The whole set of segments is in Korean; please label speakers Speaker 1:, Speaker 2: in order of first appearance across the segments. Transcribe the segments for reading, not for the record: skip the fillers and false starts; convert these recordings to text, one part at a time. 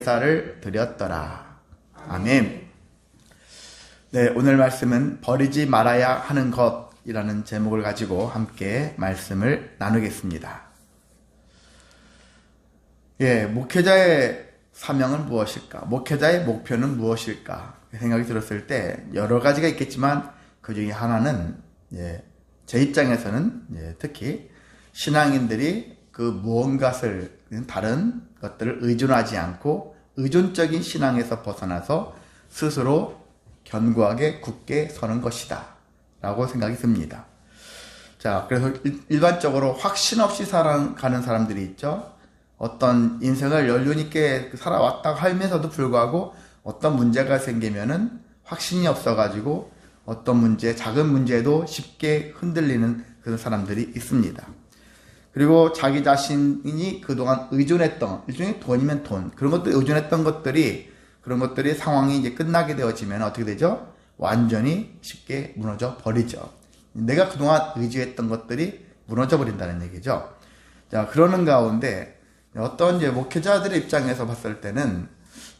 Speaker 1: 제사를 드렸더라. 아멘. 네, 오늘 말씀은 버리지 말아야 하는 것이라는 제목을 가지고 함께 말씀을 나누겠습니다. 목회자의 사명은 무엇일까? 목회자의 목표는 무엇일까? 생각이 들었을 때 여러 가지가 있겠지만 그 중에 하나는 제 입장에서는 특히 신앙인들이 그 무언가를 다른 것들을 의존하지 않고 의존적인 신앙에서 벗어나서 스스로 견고하게 굳게 서는 것이다 라고 생각이 듭니다. 자, 그래서 일반적으로 확신 없이 살아가는 사람들이 있죠. 어떤 인생을 연륜 있게 살아왔다고 하면서도 불구하고 어떤 문제가 생기면은 확신이 없어가지고 어떤 문제, 작은 문제도 쉽게 흔들리는 그런 사람들이 있습니다. 그리고 자기 자신이 그동안 의존했던, 일종의 돈이면 돈, 그런 것들 의존했던 그런 것들이 상황이 이제 끝나게 되어지면 어떻게 되죠? 완전히 쉽게 무너져 버리죠. 내가 그동안 의지했던 것들이 무너져 버린다는 얘기죠. 자, 그러는 가운데 어떤 이제 목회자들의 입장에서 봤을 때는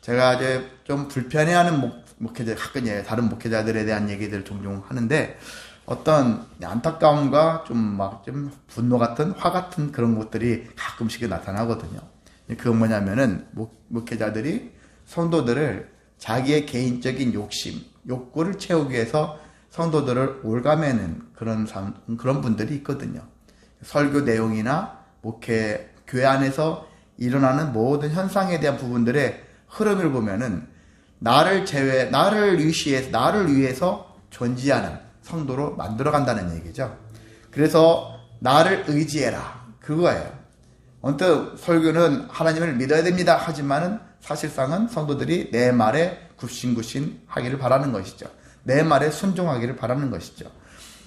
Speaker 1: 제가 이제 좀 불편해하는 목회자, 가끔 다른 목회자들에 대한 얘기들을 종종 하는데 어떤 안타까움과 좀 분노 같은 화 같은 그런 것들이 가끔씩 나타나거든요. 그건 뭐냐면은 목회자들이 성도들을 자기의 개인적인 욕구를 채우기 위해서 성도들을 올가매는 그런 분들이 있거든요. 설교 내용이나 교회 안에서 일어나는 모든 현상에 대한 부분들의 흐름을 보면은 나를 위해서 존재하는 성도로 만들어간다는 얘기죠. 그래서 나를 의지해라. 그거예요. 언뜻 설교는 하나님을 믿어야 됩니다. 하지만은 사실상은 성도들이 내 말에 굽신굽신 하기를 바라는 것이죠. 내 말에 순종하기를 바라는 것이죠.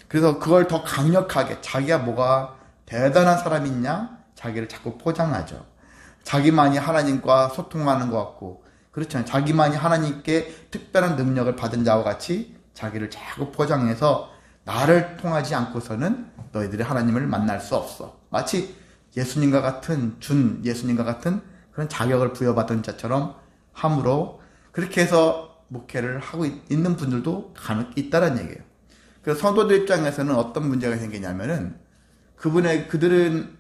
Speaker 1: 그래서 그걸 더 강력하게 자기가 뭐가 대단한 사람이 있냐? 자기를 자꾸 포장하죠. 자기만이 하나님과 소통하는 것 같고, 그렇잖아요. 자기만이 하나님께 특별한 능력을 받은 자와 같이 자기를 자꾸 포장해서 나를 통하지 않고서는 너희들이 하나님을 만날 수 없어. 마치 예수님과 같은 예수님과 같은 그런 자격을 부여받은 자처럼 함으로 그렇게 해서 목회를 하고 있는 분들도 간혹 있다는 얘기예요. 그래서 성도들 입장에서는 어떤 문제가 생기냐면은 그들은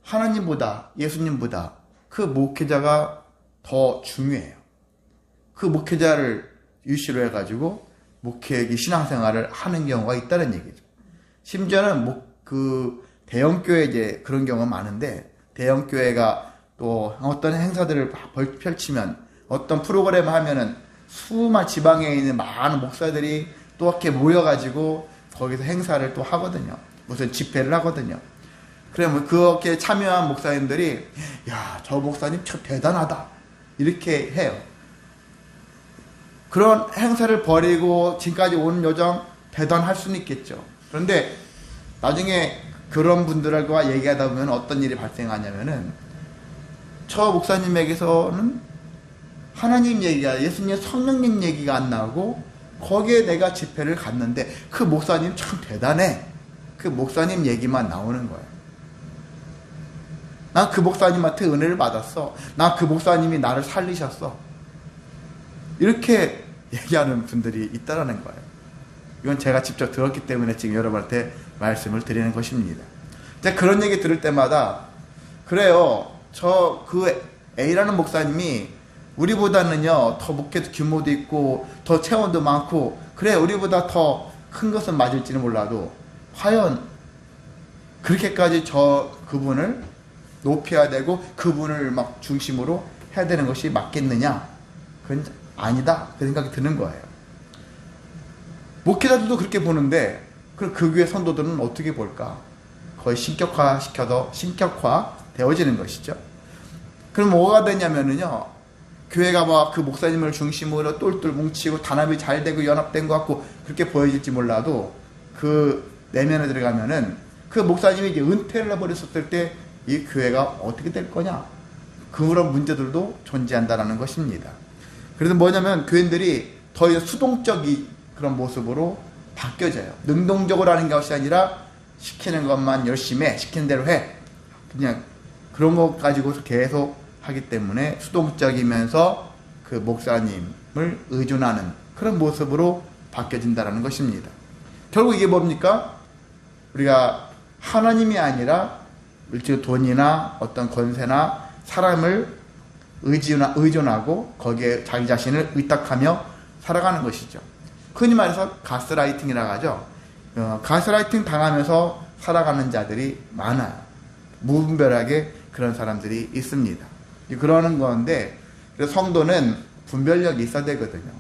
Speaker 1: 하나님보다 예수님보다 그 목회자가 더 중요해요. 그 목회자를 유시로 해가지고 신앙생활을 하는 경우가 있다는 얘기죠. 심지어는 대형교회 이제 그런 경우가 많은데, 대형교회가 또 어떤 행사들을 펼치면, 어떤 프로그램을 하면은 지방에 있는 많은 목사들이 또 이렇게 모여가지고 거기서 행사를 또 하거든요. 무슨 집회를 하거든요. 그러면 그렇게 참여한 목사님들이, 야, 저 목사님 참 대단하다. 이렇게 해요. 그런 행사를 벌이고 지금까지 온 여정 대단할 수는 있겠죠. 그런데 나중에 그런 분들과 얘기하다 보면 어떤 일이 발생하냐면은 저 목사님에게서는 하나님 얘기가, 예수님 성령님 얘기가 안 나오고 거기에 내가 집회를 갔는데 그 목사님 참 대단해. 그 목사님 얘기만 나오는 거예요. 난 그 목사님한테 은혜를 받았어. 난 그 목사님이 나를 살리셨어. 이렇게 얘기하는 분들이 있다라는 거예요. 이건 제가 직접 들었기 때문에 지금 여러분한테 말씀을 드리는 것입니다. 제가 그런 얘기 들을 때마다, 그래요, A라는 목사님이 우리보다는요 더 목회 규모도 있고 더 체원도 많고, 그래 우리보다 더 큰 것은 맞을지는 몰라도 과연 그렇게까지 그분을 높여야 되고 그분을 막 중심으로 해야 되는 것이 맞겠느냐? 그건 아니다, 그 생각이 드는 거예요. 목회자들도 그렇게 보는데 그 교회 선도들은 어떻게 볼까? 거의 신격화 되어지는 것이죠. 그럼 뭐가 되냐면은요, 교회가 그 목사님을 중심으로 똘똘 뭉치고 단합이 잘 되고 연합된 것 같고 그렇게 보여질지 몰라도 그 내면에 들어가면은 그 목사님이 이제 은퇴를 해버렸을 때 이 교회가 어떻게 될 거냐, 그런 문제들도 존재한다는 것입니다. 그래서 뭐냐면 교인들이 더 이상 수동적인 그런 모습으로 바뀌어져요. 능동적으로 하는 것이 아니라 시키는 것만 열심히 해, 시키는 대로 해, 그냥 그런 것 가지고 계속 하기 때문에 수동적이면서 그 목사님을 의존하는 그런 모습으로 바뀌어진다는 것입니다. 결국 이게 뭡니까? 우리가 하나님이 아니라 물질 돈이나 어떤 권세나 사람을 의존하고 거기에 자기 자신을 의탁하며 살아가는 것이죠. 흔히 말해서 가스라이팅이라고 하죠. 가스라이팅 당하면서 살아가는 자들이 많아요. 무분별하게 그런 사람들이 있습니다. 그러는 건데, 그래서 성도는 분별력이 있어야 되거든요.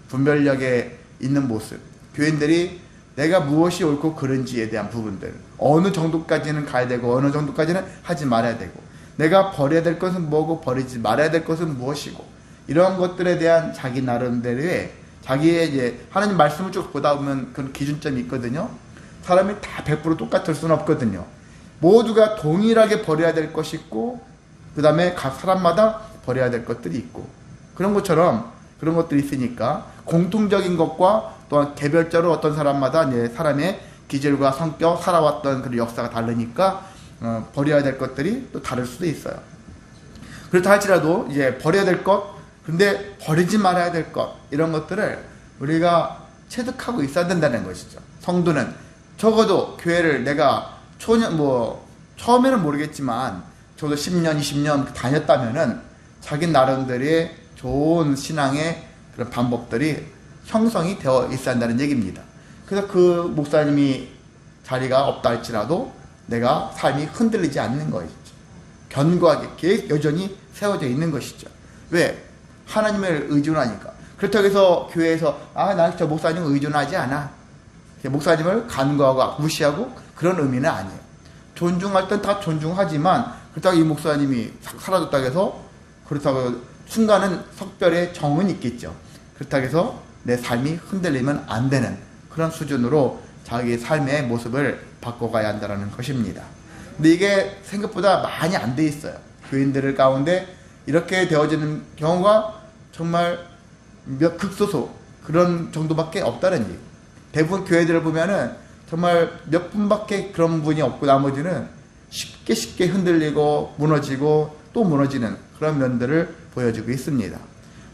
Speaker 1: 분별력에 있는 모습. 교인들이 내가 무엇이 옳고 그른지에 대한 부분들, 어느 정도까지는 가야 되고 어느 정도까지는 하지 말아야 되고, 내가 버려야 될 것은 뭐고 버리지 말아야 될 것은 무엇이고, 이런 것들에 대한 자기 나름대로의 자기의 이제 하나님 말씀을 쭉 보다 보면 그런 기준점이 있거든요. 사람이 다 100% 똑같을 수는 없거든요. 모두가 동일하게 버려야 될 것이 있고, 그 다음에 각 사람마다 버려야 될 것들이 있고, 그런 것처럼 그런 것들이 있으니까 공통적인 것과 또한 개별적으로 어떤 사람마다 이제 사람의 기질과 성격, 살아왔던 그런 역사가 다르니까 버려야 될 것들이 또 다를 수도 있어요. 그렇다 할지라도 이제 버려야 될 것, 근데 버리지 말아야 될 것, 이런 것들을 우리가 체득하고 있어야 된다는 것이죠. 성도는 적어도 교회를 내가 처음에는 모르겠지만 저도 10년, 20년 다녔다면은 자기 나름대로의 좋은 신앙의 그런 방법들이 형성이 되어 있어야 한다는 얘기입니다. 그래서 그 목사님이 자리가 없다 할지라도 내가 삶이 흔들리지 않는 것이죠. 견고하게 계속 여전히 세워져 있는 것이죠. 왜? 하나님을 의존하니까. 그렇다고 해서 교회에서 난 저 목사님 의존하지 않아, 목사님을 간과하고 무시하고 그런 의미는 아니에요. 존중할 땐 다 존중하지만 그렇다고 이 목사님이 사라졌다고 해서, 그렇다고 순간은 석별의 정은 있겠죠. 그렇다고 해서 내 삶이 흔들리면 안 되는 그런 수준으로 자기의 삶의 모습을 바꿔가야 한다는 것입니다. 근데 이게 생각보다 많이 안 돼 있어요. 교인들 가운데 이렇게 되어지는 경우가 정말 극소수 그런 정도밖에 없다는 얘기. 대부분 교회들을 보면은 정말 몇 분밖에 그런 분이 없고 나머지는 쉽게 흔들리고 무너지고 또 무너지는 그런 면들을 보여주고 있습니다.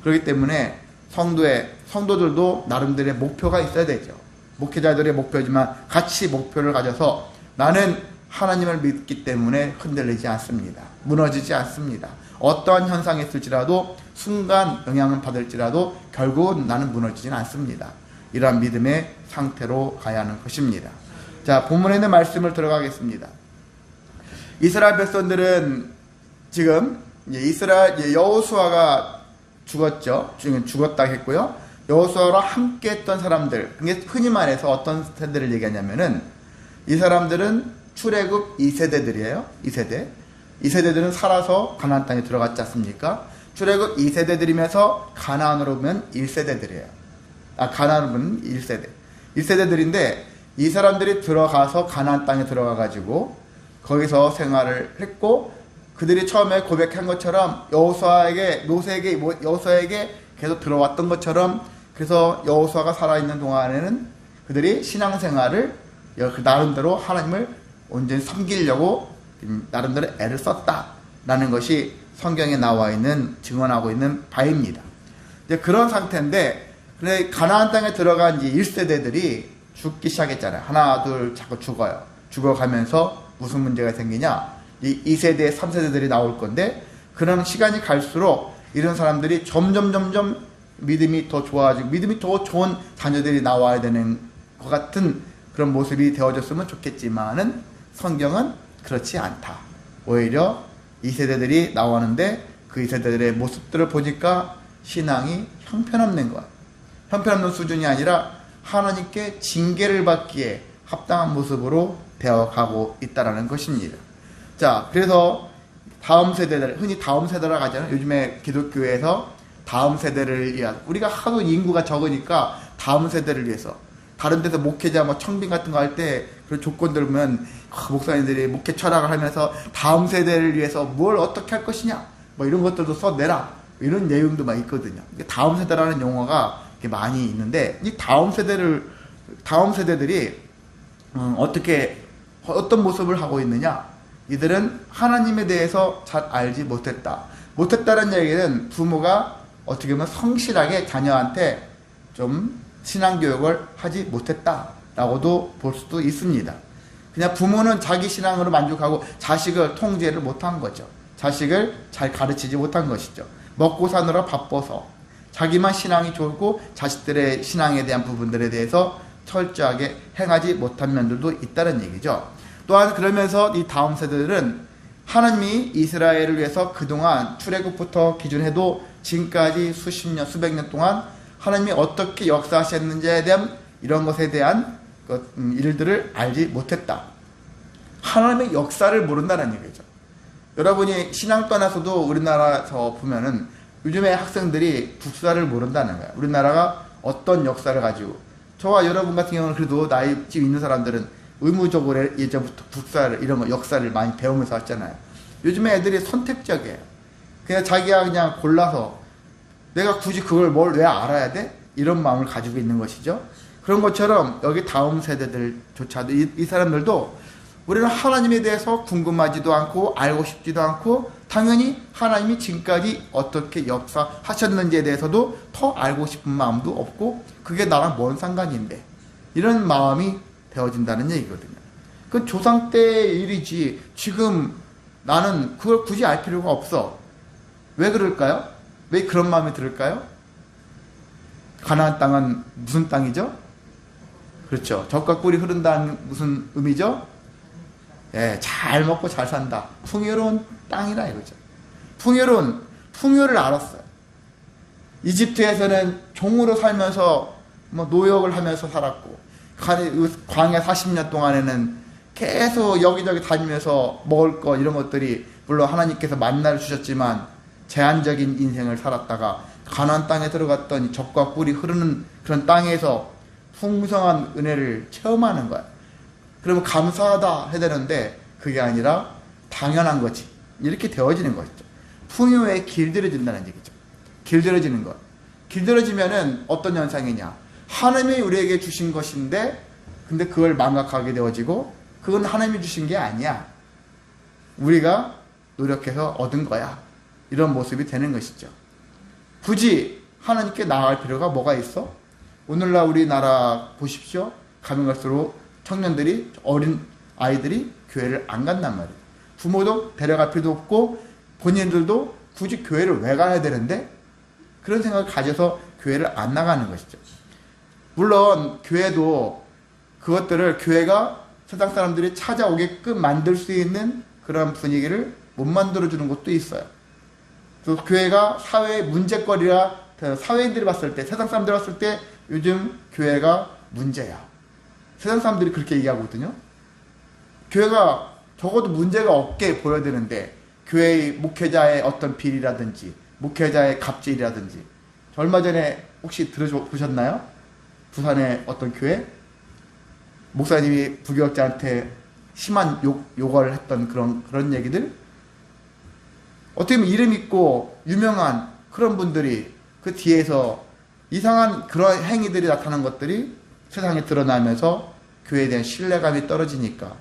Speaker 1: 그렇기 때문에 성도들도 나름대로의 목표가 있어야 되죠. 목회자들의 목표지만 같이 목표를 가져서 나는 하나님을 믿기 때문에 흔들리지 않습니다. 무너지지 않습니다. 어떠한 현상이 있을지라도 순간 영향을 받을지라도 결국은 나는 무너지진 않습니다. 이러한 믿음의 상태로 가야 하는 것입니다. 자, 본문에 있는 말씀을 들어가겠습니다. 이스라엘 백성들은 지금 여호수아가 죽었죠. 지금 죽었다 했고요. 여호수아와 함께 했던 사람들, 그게 흔히 말해서 어떤 세대를 얘기하냐면은 이 사람들은 출애굽 2세대들이에요. 2세대. 2세대들은 살아서 가나안 땅에 들어갔지 않습니까? 출애굽 2세대들이면서 가나안으로 보면 1세대들이에요. 가나안으로 보면 1세대. 1세대들인데 이 사람들이 들어가서 가나안 땅에 들어가가지고 거기서 생활을 했고, 그들이 처음에 고백한 것처럼 여호수아에게 계속 들어왔던 것처럼, 그래서 여호수아가 살아있는 동안에는 그들이 신앙생활을 나름대로 하나님을 온전히 섬기려고 나름대로 애를 썼다라는 것이 성경에 나와 있는, 증언하고 있는 바입니다. 이제 그런 상태인데, 근데 가나안 땅에 들어간 이 1세대들이 죽기 시작했잖아요. 하나 둘 자꾸 죽어요. 죽어가면서 무슨 문제가 생기냐, 이 2세대 3세대들이 나올 건데, 그런 시간이 갈수록 이런 사람들이 점점 믿음이 더 좋아지고 믿음이 더 좋은 자녀들이 나와야 되는 것 같은 그런 모습이 되어졌으면 좋겠지만은 성경은 그렇지 않다. 오히려 2세대들이 나오는데 그 2세대들의 모습들을 보니까 신앙이 형편없는 것, 형편없는 수준이 아니라 하나님께 징계를 받기에 합당한 모습으로 되어가고 있다는 것입니다. 자, 그래서 다음 세대들, 흔히 다음 세대라고 하잖아요. 요즘에 기독교에서 다음 세대를 위한, 우리가 하도 인구가 적으니까 다음 세대를 위해서, 다른 데서 목회자 청빙 같은 거 할 때 그런 조건들 보면 목사님들이 목회 철학을 하면서 다음 세대를 위해서 뭘 어떻게 할 것이냐 이런 것들도 써내라, 이런 내용도 막 있거든요. 다음 세대라는 용어가 많이 있는데, 이 다음 세대들이 어떤 모습을 하고 있느냐, 이들은 하나님에 대해서 잘 알지 못했다. 못했다는 얘기는 부모가 어떻게 보면 성실하게 자녀한테 좀 신앙교육을 하지 못했다라고도 볼 수도 있습니다. 그냥 부모는 자기 신앙으로 만족하고 자식을 통제를 못한 거죠. 자식을 잘 가르치지 못한 것이죠. 먹고 사느라 바빠서 자기만 신앙이 좋고 자식들의 신앙에 대한 부분들에 대해서 철저하게 행하지 못한 면들도 있다는 얘기죠. 또한 그러면서 이 다음 세대들은 하나님이 이스라엘을 위해서 그동안 출애굽부터 기준해도 지금까지 수십 년, 수백 년 동안 하나님이 어떻게 역사하셨는지에 대한 이런 것에 대한 일들을 알지 못했다. 하나님의 역사를 모른다는 얘기죠. 여러분이 신앙 떠나서도 우리나라에서 보면은 요즘에 학생들이 국사를 모른다는 거예요. 우리나라가 어떤 역사를 가지고, 저와 여러분 같은 경우는 그래도 나이쯤 있는 사람들은 의무적으로 예전부터 국사를, 이런 거 역사를 많이 배우면서 왔잖아요. 요즘에 애들이 선택적이에요. 그냥 자기가 그냥 골라서 내가 굳이 그걸 뭘 왜 알아야 돼? 이런 마음을 가지고 있는 것이죠. 그런 것처럼 여기 다음 세대들조차도 이 사람들도 우리는 하나님에 대해서 궁금하지도 않고 알고 싶지도 않고 당연히 하나님이 지금까지 어떻게 역사하셨는지에 대해서도 더 알고 싶은 마음도 없고 그게 나랑 뭔 상관인데 이런 마음이 되어진다는 얘기거든요. 그건 조상 때의 일이지 지금 나는 그걸 굳이 알 필요가 없어. 왜 그럴까요? 왜 그런 마음이 들을까요? 가나안 땅은 무슨 땅이죠? 그렇죠. 젖과 꿀이 흐른다는 무슨 의미죠? 예, 잘 먹고 잘 산다. 풍요로운 땅이라 이거죠. 풍요를 알았어요. 이집트에서는 종으로 살면서 노역을 하면서 살았고 광야 40년 동안에는 계속 여기저기 다니면서 먹을 거 이런 것들이 물론 하나님께서 만나를 주셨지만 제한적인 인생을 살았다가 가나안 땅에 들어갔더니 젖과 꿀이 흐르는 그런 땅에서 풍성한 은혜를 체험하는 거야. 그러면 감사하다 해야 되는데 그게 아니라 당연한 거지. 이렇게 되어지는 것이죠. 풍요에 길들여진다는 얘기죠. 길들여지는 것. 길들여지면은 어떤 현상이냐. 하나님이 우리에게 주신 것인데 근데 그걸 망각하게 되어지고 그건 하나님이 주신 게 아니야. 우리가 노력해서 얻은 거야. 이런 모습이 되는 것이죠. 굳이 하나님께 나아갈 필요가 뭐가 있어? 오늘날 우리나라 보십시오. 가면 갈수록 청년들이, 어린 아이들이 교회를 안 간단 말이에요. 부모도 데려갈 필요도 없고 본인들도 굳이 교회를 왜 가야 되는데 그런 생각을 가져서 교회를 안 나가는 것이죠. 물론 교회도 그것들을 교회가 세상 사람들이 찾아오게끔 만들 수 있는 그런 분위기를 못 만들어주는 것도 있어요. 또 교회가 사회의 문제거리라 사회인들이 봤을 때, 세상 사람들이 봤을 때 요즘 교회가 문제야. 세상 사람들이 그렇게 얘기하거든요. 교회가 적어도 문제가 없게 보여야 되는데 교회의 목회자의 어떤 비리라든지 목회자의 갑질이라든지 얼마 전에 혹시 들어보셨나요? 부산의 어떤 교회? 목사님이 부교역자한테 심한 욕을 했던 그런 얘기들? 어떻게 보면 이름 있고 유명한 그런 분들이 그 뒤에서 이상한 그런 행위들이 나타난 것들이 세상에 드러나면서 교회에 대한 신뢰감이 떨어지니까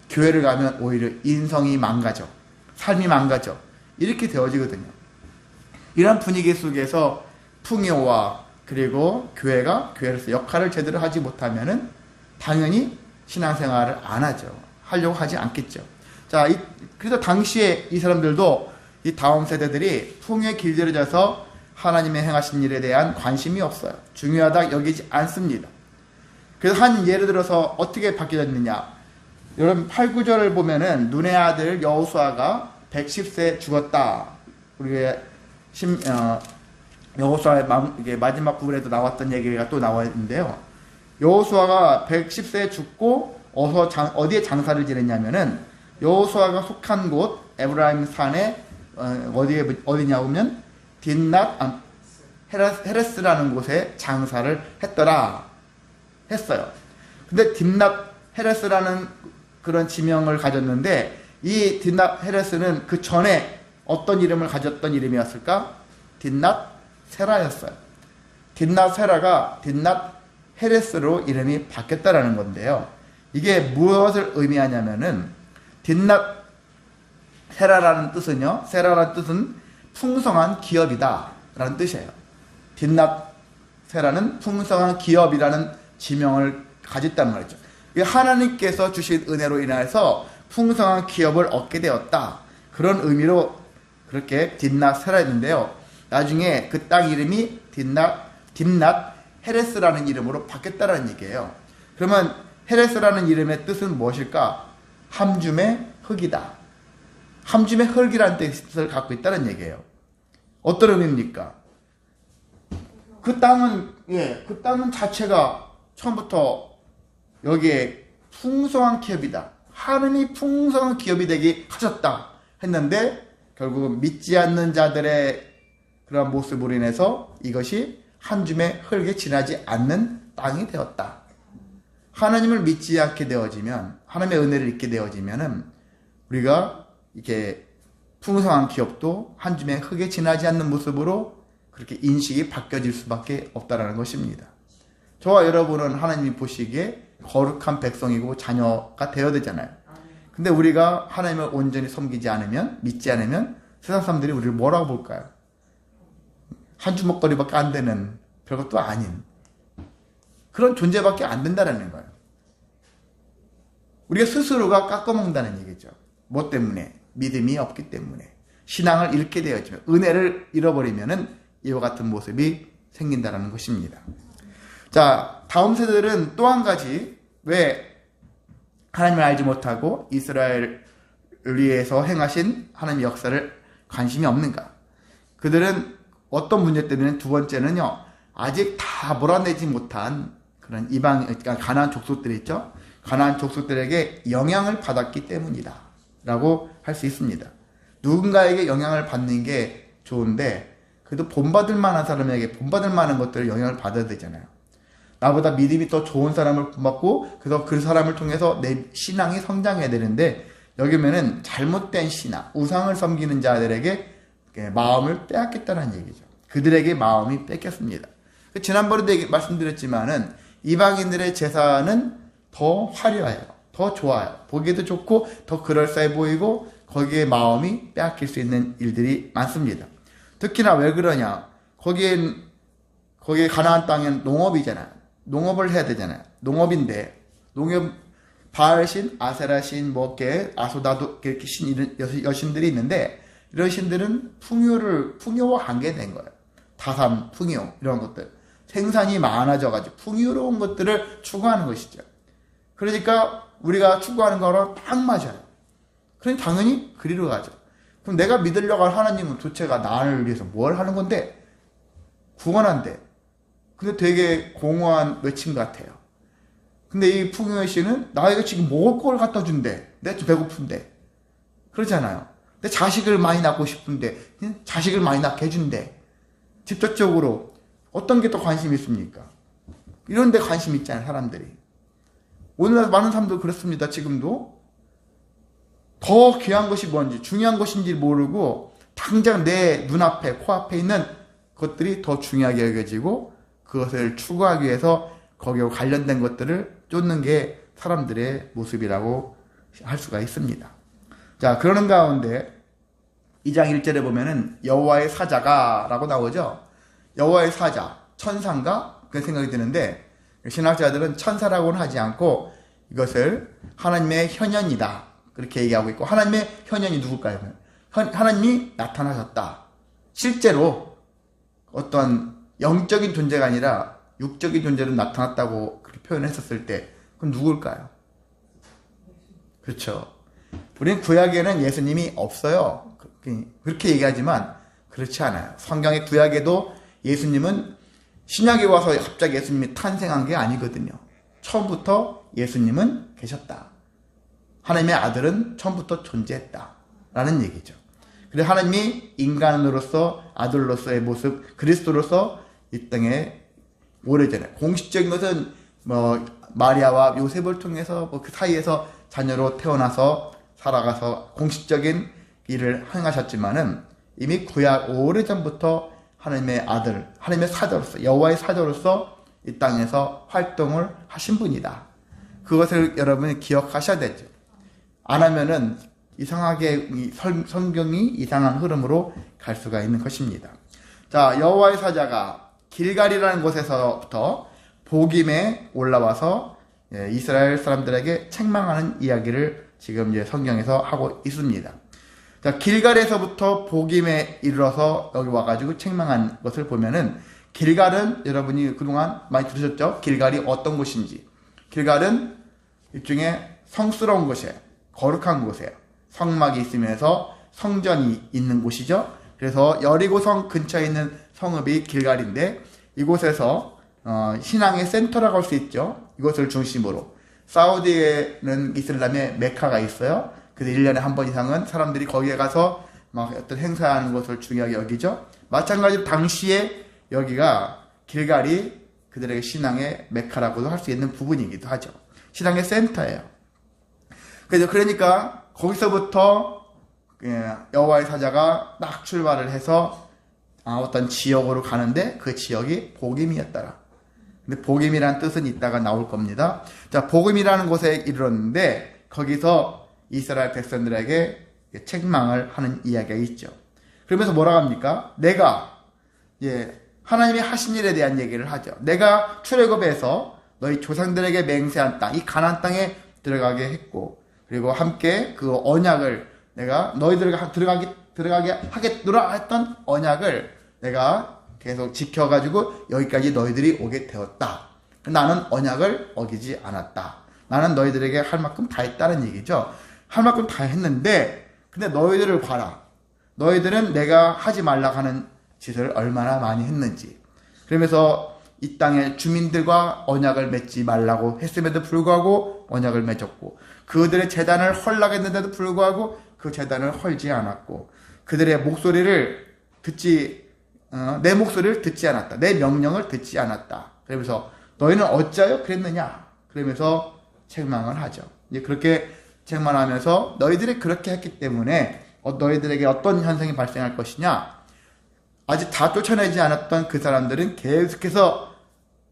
Speaker 1: 교회를 가면 오히려 인성이 망가져. 삶이 망가져. 이렇게 되어지거든요. 이런 분위기 속에서 풍요와 그리고 교회가 교회로서 역할을 제대로 하지 못하면은 당연히 신앙생활을 안 하죠. 하려고 하지 않겠죠. 자, 그래서 당시에 이 사람들도 이 다음 세대들이 풍요에 길들여져서 하나님의 행하신 일에 대한 관심이 없어요. 중요하다 여기지 않습니다. 그래서 한 예를 들어서 어떻게 바뀌어졌느냐. 여러분 8, 9절을 보면은 눈의 아들 여호수아가 110세 죽었다. 우리의 여호수아의 마지막 부분에도 나왔던 얘기가 또 나와 있는데요. 여호수아가 110세에 죽고 어디에 장사를 지냈냐면은 여호수아가 속한 곳 에브라임 산에 어디냐 보면 딘낫 헤레스라는 곳에 장사를 했어요. 근데 딘낫 헤레스라는 그런 지명을 가졌는데 이 딘낫 헤레스는 그 전에 어떤 이름을 가졌던 이름이었을까? 딘낫 세라였어요. 딘낫 세라가 딘낫 헤레스로 이름이 바뀌었다라는 건데요. 이게 무엇을 의미하냐면은 딘낫 세라라는 뜻은요. 세라라는 뜻은 풍성한 기업이다 라는 뜻이에요. 딥낫세라는 풍성한 기업이라는 지명을 가졌단 말이죠. 하나님께서 주신 은혜로 인해서 풍성한 기업을 얻게 되었다. 그런 의미로 그렇게 딥낫세라 했는데요. 나중에 그 땅 이름이 딥낫 헤레스라는 이름으로 바뀌었다는 얘기예요. 그러면 헤레스라는 이름의 뜻은 무엇일까? 함줌의 흙이다. 함줌의 흙이라는 뜻을 갖고 있다는 얘기예요. 어떤 의미입니까? 그 땅은 자체가 처음부터 여기에 풍성한 기업이다. 하느님이 풍성한 기업이 되게 하셨다 했는데 결국은 믿지 않는 자들의 그런 모습으로 인해서 이것이 한 줌의 흙에 지나지 않는 땅이 되었다. 하나님을 믿지 않게 되어지면, 하나님의 은혜를 잊게 되어지면은 우리가 이렇게 풍성한 기업도 한 줌의 흙에 지나지 않는 모습으로 그렇게 인식이 바뀌어질 수밖에 없다라는 것입니다. 저와 여러분은 하나님이 보시기에 거룩한 백성이고 자녀가 되어야 되잖아요. 근데 우리가 하나님을 온전히 섬기지 않으면, 믿지 않으면 세상 사람들이 우리를 뭐라고 볼까요? 한 주먹거리밖에 안 되는, 별것도 아닌 그런 존재밖에 안 된다는 거예요. 우리가 스스로가 깎아먹는다는 얘기죠. 뭐 때문에? 믿음이 없기 때문에. 신앙을 잃게 되어지면, 은혜를 잃어버리면은 이와 같은 모습이 생긴다는 것입니다. 자, 다음 세대들은 또 한 가지, 왜 하나님을 알지 못하고 이스라엘을 위해서 행하신 하나님의 역사를 관심이 없는가? 그들은 어떤 문제 때문에, 두 번째는요, 아직 다 몰아내지 못한 그런 그러니까 가나안 족속들이 있죠. 가나안 족속들에게 영향을 받았기 때문이다 라고 할 수 있습니다. 누군가에게 영향을 받는 게 좋은데 그래도 본받을 만한 사람에게 본받을 만한 것들을 영향을 받아야 되잖아요. 나보다 믿음이 더 좋은 사람을 본받고 그래서 그 사람을 통해서 내 신앙이 성장해야 되는데 여기면은 잘못된 신앙, 우상을 섬기는 자들에게 마음을 빼앗겠다는 얘기죠. 그들에게 마음이 뺏겼습니다. 지난번에도 말씀드렸지만은 이방인들의 제사는 더 화려해요. 더 좋아요. 보기에도 좋고 더 그럴싸해 보이고 거기에 마음이 빼앗길 수 있는 일들이 많습니다. 특히나 왜 그러냐? 거기에 가나안 땅엔 농업이잖아요. 농업을 해야 되잖아요. 농업인데 바알신, 아세라신, 아소다도 이렇게 이런 여신들이 있는데 이런 신들은 풍요화하게 된 거예요. 다산, 풍요 이런 것들. 생산이 많아져가지고 풍요로운 것들을 추구하는 것이죠. 그러니까 우리가 추구하는 거랑 딱 맞아요. 그러니 당연히 그리로 가죠. 그럼 내가 믿으려고 할 하나님은 도대체가 나를 위해서 뭘 하는 건데? 구원한대. 근데 되게 공허한 외침 같아요. 근데 이 풍요의 신은 나에게 지금 먹을 걸 갖다 준대. 내가 좀 배고픈데. 그러잖아요. 내 자식을 많이 낳고 싶은데 자식을 많이 낳게 해준대. 직접적으로 어떤 게 더 관심이 있습니까? 이런 데 관심 있잖아요, 사람들이. 오늘날 많은 사람들 그렇습니다, 지금도. 더 귀한 것이 뭔지, 중요한 것인지 모르고 당장 내 눈앞에, 코앞에 있는 것들이 더 중요하게 여겨지고 그것을 추구하기 위해서 거기와 관련된 것들을 쫓는 게 사람들의 모습이라고 할 수가 있습니다. 자, 그러는 가운데 2장 1절에 보면은 여호와의 사자가 라고 나오죠. 여호와의 사자, 천사인가? 그런 생각이 드는데 신학자들은 천사라고는 하지 않고 이것을 하나님의 현현이다 그렇게 얘기하고 있고, 하나님의 현현이 누굴까요? 하나님이 나타나셨다. 실제로 어떤 영적인 존재가 아니라 육적인 존재로 나타났다고 그렇게 표현했었을 때 그럼 누굴까요? 그렇죠. 우리는 구약에는 예수님이 없어요. 그렇게 얘기하지만 그렇지 않아요. 성경의 구약에도 예수님은 신약에 와서 갑자기 예수님이 탄생한 게 아니거든요. 처음부터 예수님은 계셨다. 하나님의 아들은 처음부터 존재했다 라는 얘기죠. 그래서 하나님이 인간으로서 아들로서의 모습, 그리스도로서 이 땅에 오래전에 공식적인 것은 마리아와 요셉을 통해서 그 사이에서 자녀로 태어나서 살아가서 공식적인 일을 행하셨지만은 이미 구약 오래전부터 하나님의 아들, 하나님의 사자로서, 여호와의 사자로서 이 땅에서 활동을 하신 분이다. 그것을 여러분이 기억하셔야 되죠. 안 하면은 이상하게 성경이 이상한 흐름으로 갈 수가 있는 것입니다. 자, 여호와의 사자가 길갈이라는 곳에서부터 복임에 올라와서 이스라엘 사람들에게 책망하는 이야기를 지금 이제 성경에서 하고 있습니다. 자, 길갈에서부터 복임에 이르러서 여기 와가지고 책망한 것을 보면은, 길갈은 여러분이 그동안 많이 들으셨죠? 길갈이 어떤 곳인지. 길갈은 일종의 성스러운 곳이에요. 거룩한 곳이에요. 성막이 있으면서 성전이 있는 곳이죠. 그래서 여리고성 근처에 있는 성읍이 길갈인데, 이곳에서 신앙의 센터라고 할 수 있죠. 이곳을 중심으로 사우디에는 이슬람의 메카가 있어요. 그래서 1년에 한 번 이상은 사람들이 거기에 가서 막 어떤 행사하는 것을 중요하게 여기죠. 마찬가지로 당시에 여기가 길갈이 그들에게 신앙의 메카라고도 할 수 있는 부분이기도 하죠. 신앙의 센터예요. 그래서 그러니까 거기서부터 여호와의 사자가 딱 출발을 해서 어떤 지역으로 가는데, 그 지역이 복임이었더라. 근데 복임이라는 뜻은 이따가 나올 겁니다. 자, 복임이라는 곳에 이르렀는데, 거기서 이스라엘 백성들에게 책망을 하는 이야기가 있죠. 그러면서 뭐라고 합니까? 하나님이 하신 일에 대한 얘기를 하죠. 내가 출애굽에서 너희 조상들에게 맹세한 땅, 이 가나안 땅에 들어가게 했고, 그리고 함께 그 언약을 내가 너희들에게 들어가게 하겠노라 했던 언약을 내가 계속 지켜가지고 여기까지 너희들이 오게 되었다. 나는 언약을 어기지 않았다. 나는 너희들에게 할 만큼 다 했다는 얘기죠. 할 만큼 다 했는데, 근데 너희들을 봐라. 너희들은 내가 하지 말라고 하는 짓을 얼마나 많이 했는지. 그러면서 이 땅의 주민들과 언약을 맺지 말라고 했음에도 불구하고 언약을 맺었고, 그들의 제단을 헐라고 했는데도 불구하고 그 제단을 헐지 않았고, 그들의 목소리를 내 목소리를 듣지 않았다. 내 명령을 듣지 않았다. 그러면서 너희는 어찌하여 그랬느냐? 그러면서 책망을 하죠. 이제 그렇게 책망하면서 너희들이 그렇게 했기 때문에 너희들에게 어떤 현상이 발생할 것이냐? 아직 다 쫓아내지 않았던 그 사람들은 계속해서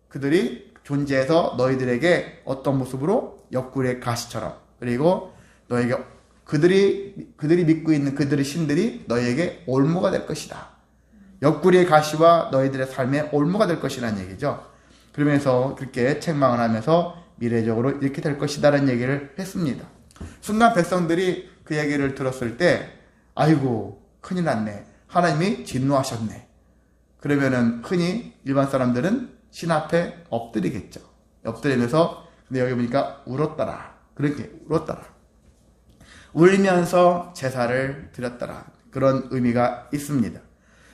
Speaker 1: 그들이 존재해서 너희들에게 어떤 모습으로 옆구리의 가시처럼, 그리고 너에게 그들이 믿고 있는 그들의 신들이 너희에게 올무가 될 것이다. 옆구리의 가시와 너희들의 삶의 올무가 될 것이라는 얘기죠. 그러면서 그렇게 책망을 하면서 미래적으로 이렇게 될 것이다라는 얘기를 했습니다. 순간 백성들이 그 얘기를 들었을 때, 아이고 큰일 났네. 하나님이 진노하셨네. 그러면은 흔히 일반 사람들은 신 앞에 엎드리겠죠. 엎드리면서, 근데 여기 보니까 울었더라. 그렇게 울었더라. 울면서 제사를 드렸더라. 그런 의미가 있습니다.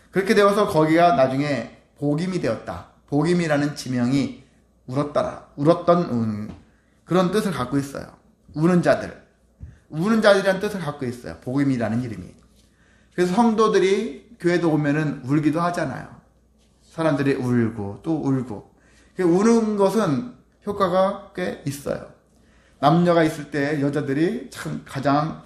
Speaker 1: 그렇게 되어서 거기가 나중에 복임이 되었다. 복임이라는 지명이 울었더라. 울었던 그런 뜻을 갖고 있어요. 우는 자들이라는 뜻을 갖고 있어요. 복임이라는 이름이. 그래서 성도들이 교회도 오면은 울기도 하잖아요. 사람들이 울고 또 울고. 우는 것은 효과가 꽤 있어요. 남녀가 있을 때 여자들이 참 가장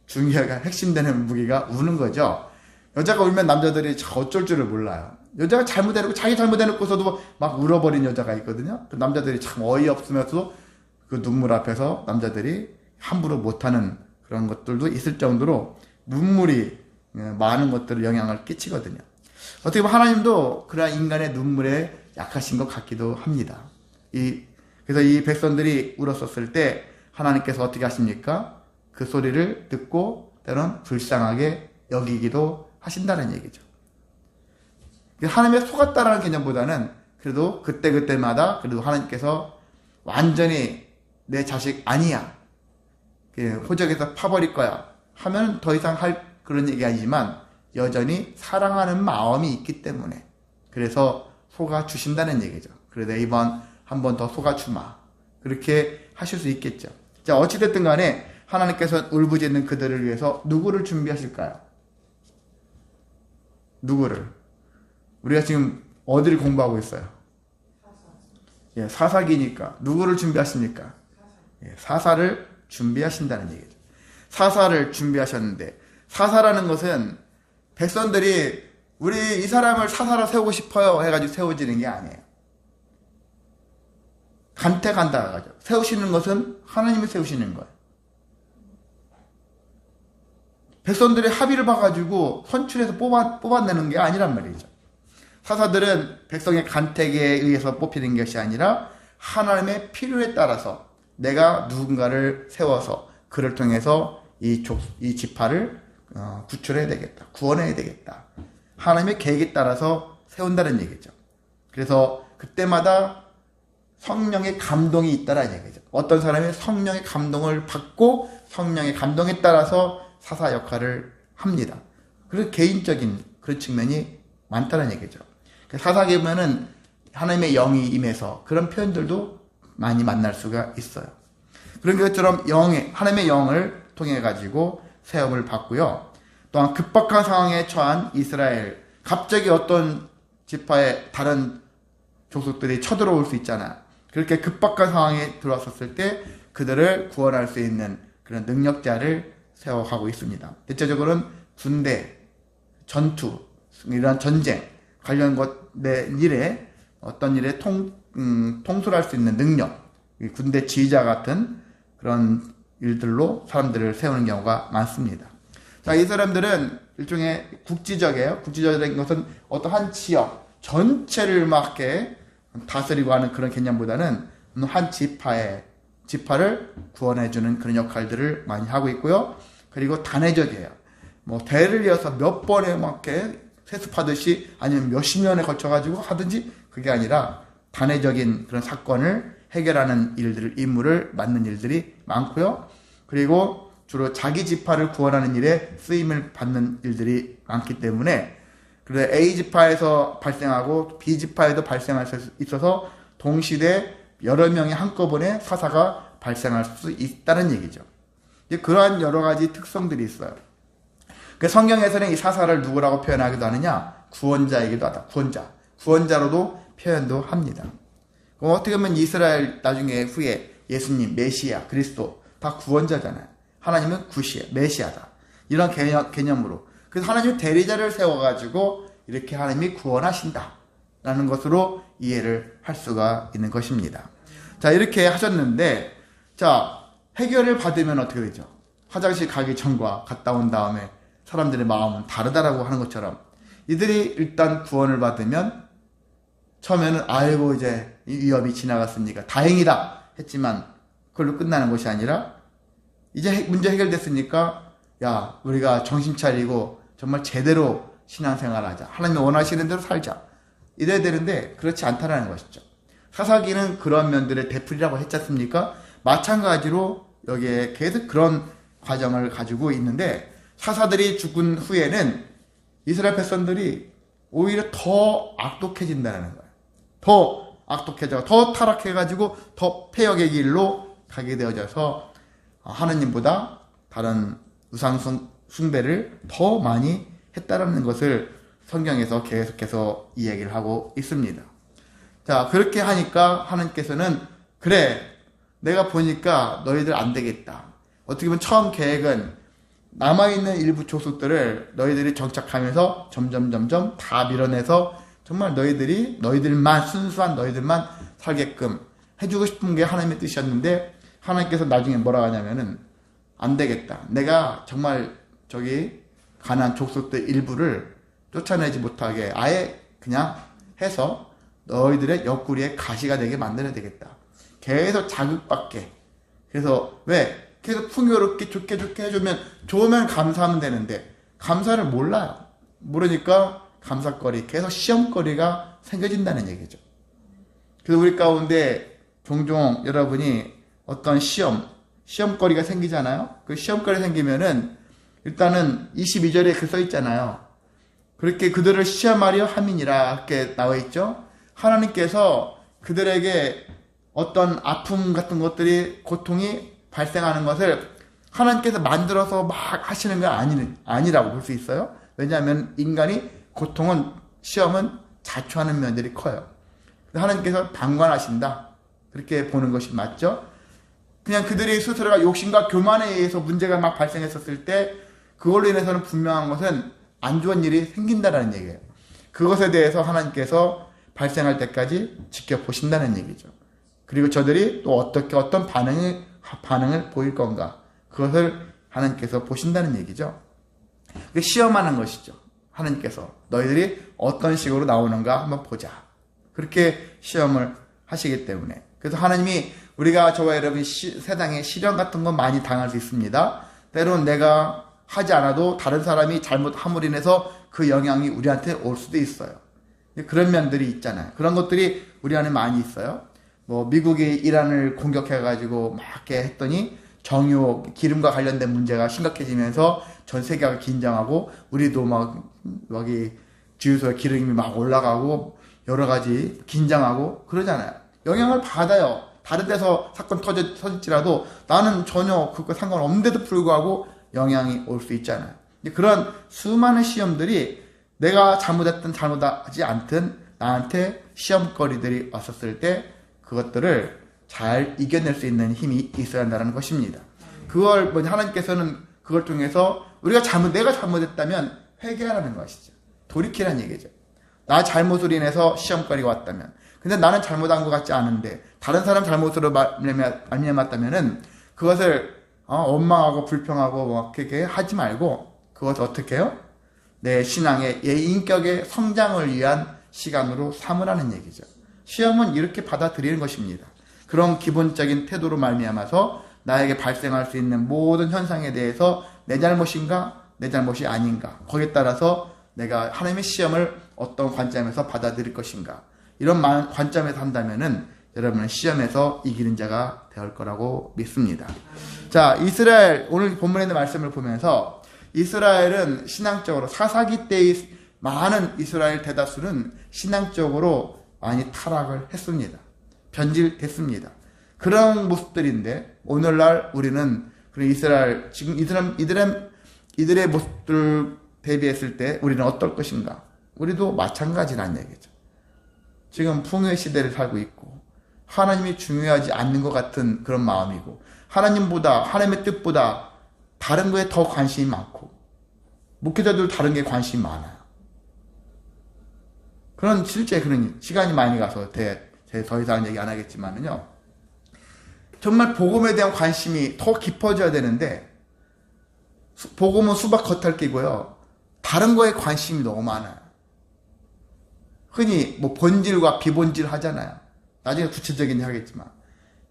Speaker 1: 중요하게 핵심되는 무기가 우는 거죠. 여자가 울면 남자들이 어쩔 줄을 몰라요. 여자가 잘못해놓고 자기 잘못해놓고서도 막 울어버린 여자가 있거든요. 그 남자들이 참 어이없으면서도 그 눈물 앞에서 남자들이 함부로 못하는 그런 것들도 있을 정도로 눈물이 많은 것들을 영향을 끼치거든요. 어떻게 보면 하나님도 그러한 인간의 눈물에 약하신 것 같기도 합니다. 그래서 이 백성들이 울었었을 때 하나님께서 어떻게 하십니까? 그 소리를 듣고 때론 불쌍하게 여기기도 하신다는 얘기죠. 하나님의 속았다라는 개념보다는 그래도 그때마다 그래도 하나님께서 완전히 내 자식 아니야, 호적에서 파버릴 거야 하면 더 이상 할 그런 얘기 아니지만 여전히 사랑하는 마음이 있기 때문에 그래서 속아 주신다는 얘기죠. 그래서 이번 한 번 더 속아 주마, 그렇게 하실 수 있겠죠. 자, 어찌됐든 간에 하나님께서 울부짖는 그들을 위해서 누구를 준비하실까요? 누구를? 우리가 지금 어디를 공부하고 있어요? 사사기니까 누구를 준비하십니까? 사사를 준비하신다는 얘기죠. 사사를 준비하셨는데, 사사라는 것은 백성들이 우리 이 사람을 사사로 세우고 싶어요 해가지고 세워지는 게 아니에요. 간택한다 하죠. 세우시는 것은 하나님이 세우시는 거예요. 백성들의 합의를 봐가지고 선출해서 뽑아내는 게 아니란 말이죠. 사사들은 백성의 간택에 의해서 뽑히는 것이 아니라 하나님의 필요에 따라서 내가 누군가를 세워서 그를 통해서 이 지파를 구출해야 되겠다. 구원해야 되겠다. 하나님의 계획에 따라서 세운다는 얘기죠. 그래서 그때마다 성령의 감동이 있다는 얘기죠. 어떤 사람이 성령의 감동을 받고 성령의 감동에 따라서 사사 역할을 합니다. 그래서 개인적인 그런 측면이 많다는 얘기죠. 사사기 보면은 하나님의 영이 임해서 그런 표현들도 많이 만날 수가 있어요. 그런 것처럼 하나님의 영을 통해 가지고 세움을 받고요. 또한 급박한 상황에 처한 이스라엘, 갑자기 어떤 지파의 다른 족속들이 쳐들어올 수 있잖아. 그렇게 급박한 상황에 들어왔었을 때 그들을 구원할 수 있는 그런 능력자를 세워가고 있습니다. 대체적으로는 군대, 전투, 이런 전쟁 관련 것의 일에 어떤 일에 통솔할 수 있는 능력, 군대 지휘자 같은 그런 일들로 사람들을 세우는 경우가 많습니다. 자, 이 사람들은 일종의 국지적이에요. 국지적인 것은 어떤 한 지역 전체를 막 이렇게 다스리고 하는 그런 개념보다는 한 지파를 구원해주는 그런 역할들을 많이 하고 있고요. 그리고 단회적이에요. 뭐 대를 이어서 몇 번에 막 이렇게 세습하듯이 아니면 몇십 년에 걸쳐가지고 하든지 그게 아니라 단회적인 그런 사건을 해결하는 임무를 맡는 일들이 많고요. 그리고 주로 자기 지파를 구원하는 일에 쓰임을 받는 일들이 많기 때문에 그래서 A 지파에서 발생하고 B 지파에도 발생할 수 있어서 동시대 여러 명이 한꺼번에 사사가 발생할 수 있다는 얘기죠. 그러한 여러 가지 특성들이 있어요. 성경에서는 이 사사를 누구라고 표현하기도 하느냐? 구원자이기도 하다. 구원자로도 표현도 합니다. 어떻게 보면 이스라엘 나중에 후에 예수님, 메시아, 그리스도 다 구원자잖아요. 하나님은 구시야, 메시아다. 이런 개념으로. 그래서 하나님의 대리자를 세워가지고 이렇게 하나님이 구원하신다. 라는 것으로 이해를 할 수가 있는 것입니다. 자, 이렇게 하셨는데, 자, 해결을 받으면 어떻게 되죠? 화장실 가기 전과 갔다 온 다음에 사람들의 마음은 다르다라고 하는 것처럼 이들이 일단 구원을 받으면 처음에는 아이고 이제 이 위협이 지나갔으니까 다행이다 했지만 그걸로 끝나는 것이 아니라 이제 문제 해결됐으니까 야 우리가 정신 차리고 정말 제대로 신앙생활하자. 하나님이 원하시는 대로 살자. 이래야 되는데 그렇지 않다는 것이죠. 사사기는 그런 면들의 되풀이라고 했지 않습니까? 마찬가지로 여기에 계속 그런 과정을 가지고 있는데 사사들이 죽은 후에는 이스라엘 백성들이 오히려 더 악독해진다는 거예요. 더 악독해져, 더 타락해가지고 더 폐역의 길로 가게 되어져서 하나님보다 다른 우상 숭배를 더 많이 했다라는 것을 성경에서 계속해서 이야기를 하고 있습니다. 자, 그렇게 하니까 하나님께서는 그래, 내가 보니까 너희들 안 되겠다. 어떻게 보면 처음 계획은 남아있는 일부 족속들을 너희들이 정착하면서 점점 다 밀어내서 정말 너희들만 순수한 너희들만 살게끔 해주고 싶은 게 하나님의 뜻이었는데 하나님께서 나중에 뭐라 하냐면은 안 되겠다. 내가 정말 저기 가나안 족속들 일부를 쫓아내지 못하게 아예 그냥 해서 너희들의 옆구리에 가시가 되게 만들어야 되겠다. 계속 자극받게. 그래서 왜? 계속 풍요롭게 좋게 해주면 좋으면 감사하면 되는데 감사를 몰라요. 모르니까 감사거리, 계속 시험거리가 생겨진다는 얘기죠. 그래서 우리 가운데 종종 여러분이 어떤 시험거리가 생기잖아요. 그 시험거리 생기면은 일단은 22절에 그 써 있잖아요. 그렇게 그들을 시험하려 함이니라 이렇게 나와 있죠. 하나님께서 그들에게 어떤 아픔 같은 것들이 고통이 발생하는 것을 하나님께서 만들어서 막 하시는 건 아니라고 볼 수 있어요. 왜냐하면 인간이 시험은 자초하는 면들이 커요. 하나님께서 방관하신다. 그렇게 보는 것이 맞죠. 그냥 그들이 스스로가 욕심과 교만에 의해서 문제가 막 발생했었을 때 그걸로 인해서는 분명한 것은 안 좋은 일이 생긴다는 얘기예요. 그것에 대해서 하나님께서 발생할 때까지 지켜보신다는 얘기죠. 그리고 저들이 또 어떤 반응을 보일 건가 그것을 하나님께서 보신다는 얘기죠. 시험하는 것이죠. 하나님께서 너희들이 어떤 식으로 나오는가 한번 보자. 그렇게 시험을 하시기 때문에. 그래서 하나님이 우리가 저와 여러분이 세상에 시련 같은 건 많이 당할 수 있습니다. 때로는 내가 하지 않아도 다른 사람이 잘못함으로 인해서 그 영향이 우리한테 올 수도 있어요. 그런 면들이 있잖아요. 그런 것들이 우리 안에 많이 있어요. 뭐 미국이 이란을 공격해가지고 막 이렇게 했더니 정유 기름과 관련된 문제가 심각해지면서 전 세계가 긴장하고 우리도 막 여기 주유소에 기름이 막 올라가고 여러 가지 긴장하고 그러잖아요. 영향을 받아요. 다른 데서 사건 터질지라도 나는 전혀 그거 상관없는데도 불구하고 영향이 올 수 있잖아요. 그런 수많은 시험들이 내가 잘못했든 잘못하지 않든 나한테 시험거리들이 왔었을 때 그것들을 잘 이겨낼 수 있는 힘이 있어야 한다는 것입니다. 그걸 하나님께서는 그걸 통해서 내가 잘못했다면 회개하라는 것이죠. 돌이키라는 얘기죠. 나 잘못으로 인해서 시험거리가 왔다면, 근데 나는 잘못한 것 같지 않은데 다른 사람 잘못으로 말미암았다면은 그것을 원망하고 불평하고 뭐 그렇게 하지 말고 그것을 어떻게 해요? 내 신앙의 인격의 성장을 위한 시간으로 삼으라는 얘기죠. 시험은 이렇게 받아들이는 것입니다. 그런 기본적인 태도로 말미암아서 나에게 발생할 수 있는 모든 현상에 대해서 내 잘못인가 내 잘못이 아닌가 거기에 따라서 내가 하나님의 시험을 어떤 관점에서 받아들일 것인가 이런 관점에서 한다면은 여러분은 시험에서 이기는 자가 될 거라고 믿습니다. 자, 이스라엘 오늘 본문에 있는 말씀을 보면서 이스라엘은 신앙적으로 사사기 때의 많은 이스라엘 대다수는 신앙적으로 많이 타락을 했습니다. 변질됐습니다. 그런 모습들인데 오늘날 우리는 이스라엘 지금 이들의 모습들을 대비했을 때 우리는 어떨 것인가? 우리도 마찬가지라는 얘기죠. 지금 풍요의 시대를 살고 있고 하나님이 중요하지 않는 것 같은 그런 마음이고 하나님의 뜻보다 다른 거에 더 관심이 많고 목회자들 다른 게 관심이 많아요. 실제 그런 시간이 많이 가서 더 이상 얘기 안 하겠지만은요. 정말 복음에 대한 관심이 더 깊어져야 되는데 복음은 수박 겉핥기고요. 다른 거에 관심이 너무 많아요. 흔히 본질과 비본질 하잖아요. 나중에 구체적인 하겠지만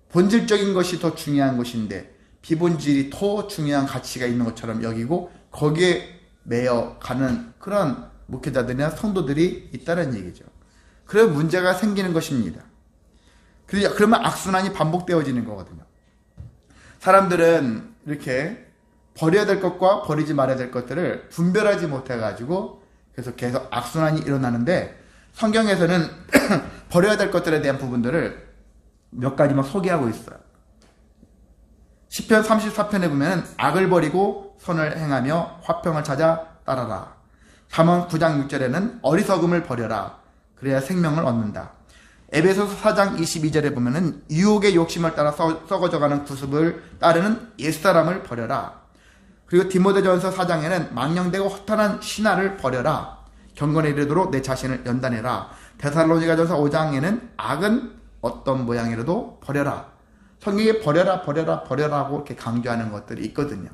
Speaker 1: 본질적인 것이 더 중요한 것인데 비본질이 더 중요한 가치가 있는 것처럼 여기고 거기에 매여 가는 그런 목회자들이나 성도들이 있다는 얘기죠. 그래서 문제가 생기는 것입니다. 그러면 악순환이 반복되어지는 거거든요. 사람들은 이렇게 버려야 될 것과 버리지 말아야 될 것들을 분별하지 못해가지고 계속 악순환이 일어나는데 성경에서는 버려야 될 것들에 대한 부분들을 몇 가지만 소개하고 있어요. 시편 34편에 보면 악을 버리고 선을 행하며 화평을 찾아 따라라. 잠언 9장 6절에는 어리석음을 버려라. 그래야 생명을 얻는다. 에베소서 4장 22절에 보면은 유혹의 욕심을 따라 썩어져가는 구습을 따르는 옛사람을 버려라. 그리고 디모데전서 4장에는 망령되고 허탄한 신화를 버려라. 경건에 이르도록 내 자신을 연단해라. 데살로니가전서 5장에는 악은 어떤 모양이라도 버려라. 성경에 버려라고 이렇게 강조하는 것들이 있거든요.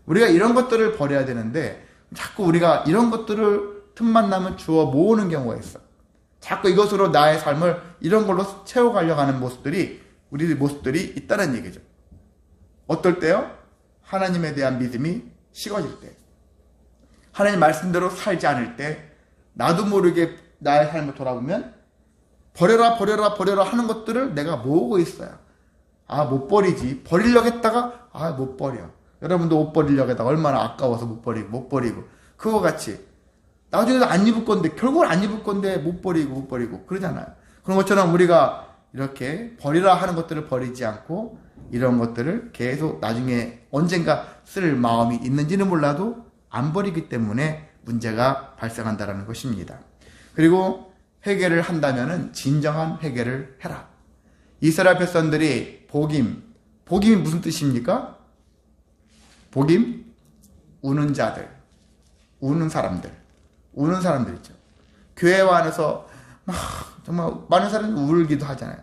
Speaker 1: 우리가 이런 것들을 버려야 되는데 자꾸 우리가 이런 것들을 틈만 나면 주워 모으는 경우가 있어요. 자꾸 이것으로 나의 삶을 이런 걸로 채워가려고 하는 우리의 모습들이 있다는 얘기죠. 어떨 때요? 하나님에 대한 믿음이 식어질 때. 하나님 말씀대로 살지 않을 때 나도 모르게 나의 삶을 돌아보면 버려라 하는 것들을 내가 모으고 있어요. 못 버리지. 버리려고 했다가 못 버려. 여러분도 옷 버리려고 했다가 얼마나 아까워서 못 버리고 그거 같이 나중에도 안 입을 건데 결국은 안 입을 건데 못 버리고 그러잖아요. 그런 것처럼 우리가 이렇게 버리라 하는 것들을 버리지 않고 이런 것들을 계속 나중에 언젠가 쓸 마음이 있는지는 몰라도 안 버리기 때문에 문제가 발생한다는 것입니다. 그리고 회개를 한다면은 진정한 회개를 해라. 이스라엘 백성들이 복임이 무슨 뜻입니까? 복임? 우는 자들, 우는 사람들 있죠. 교회 안에서 정말 많은 사람이 울기도 하잖아요.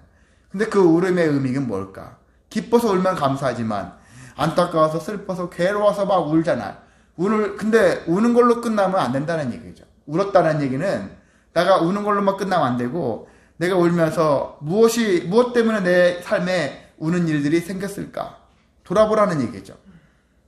Speaker 1: 근데 그 울음의 의미는 뭘까? 기뻐서 울면 감사하지만 안타까워서 슬퍼서 괴로워서 막 울잖아요. 근데 우는 걸로 끝나면 안 된다는 얘기죠. 울었다는 얘기는 내가 우는 걸로만 끝나면 안 되고, 내가 울면서 무엇 때문에 내 삶에 우는 일들이 생겼을까? 돌아보라는 얘기죠.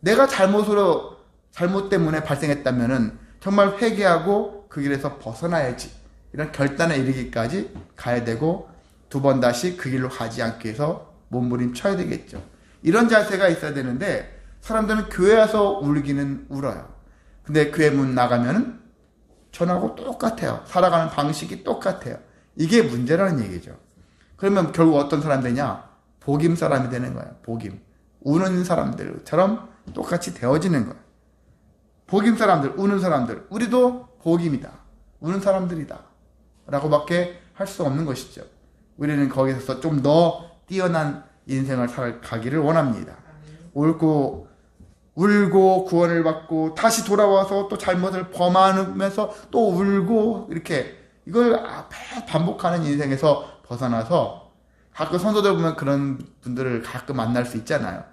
Speaker 1: 내가 잘못 때문에 발생했다면은 정말 회개하고 그 길에서 벗어나야지. 이런 결단에 이르기까지 가야 되고, 두 번 다시 그 길로 가지 않기 위해서 몸부림쳐야 되겠죠. 이런 자세가 있어야 되는데, 사람들은 교회 와서 울기는 울어요. 근데 교회 문 나가면은 전하고 똑같아요. 살아가는 방식이 똑같아요. 이게 문제라는 얘기죠. 그러면 결국 어떤 사람 되냐? 복임 사람이 되는 거예요. 복임. 우는 사람들처럼 똑같이 되어지는 거예요. 복임 사람들, 우는 사람들. 우리도 복임이다. 우는 사람들이다. 라고밖에 할 수 없는 것이죠. 우리는 거기서 좀 더 뛰어난 인생을 살아가기를 원합니다. 울고 구원을 받고 다시 돌아와서 또 잘못을 범하면서 또 울고 이렇게 이걸 반복하는 인생에서 벗어나서 가끔 성도들 보면 그런 분들을 가끔 만날 수 있잖아요.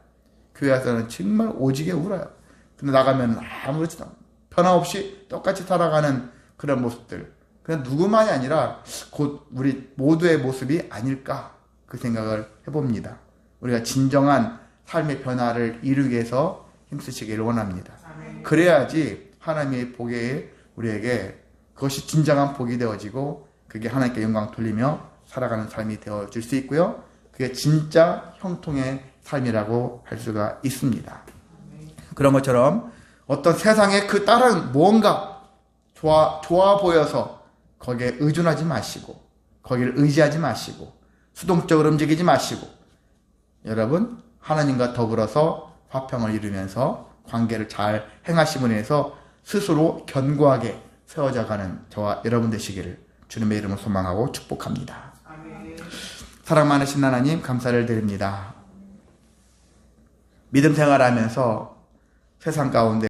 Speaker 1: 교회 와서는 정말 오지게 울어요. 근데 나가면 아무렇지도 않고 변함없이 똑같이 살아가는 그런 모습들. 그냥 누구만이 아니라 곧 우리 모두의 모습이 아닐까 그 생각을 해봅니다. 우리가 진정한 삶의 변화를 이루기 위해서 힘쓰시기를 원합니다. 그래야지 하나님의 복에 우리에게 그것이 진정한 복이 되어지고 그게 하나님께 영광 돌리며 살아가는 삶이 되어질 수 있고요. 그게 진짜 형통의 삶이라고 할 수가 있습니다. 그런 것처럼 어떤 세상에 그 다른 무언가 좋아 보여서 거기에 의존하지 마시고 거기를 의지하지 마시고 수동적으로 움직이지 마시고 여러분 하나님과 더불어서 화평을 이루면서 관계를 잘 행하심으로 인해서 스스로 견고하게 세워져가는 저와 여러분 되시기를 주님의 이름으로 소망하고 축복합니다. 아멘. 사랑 많으신 하나님 감사를 드립니다. 믿음 생활하면서 세상 가운데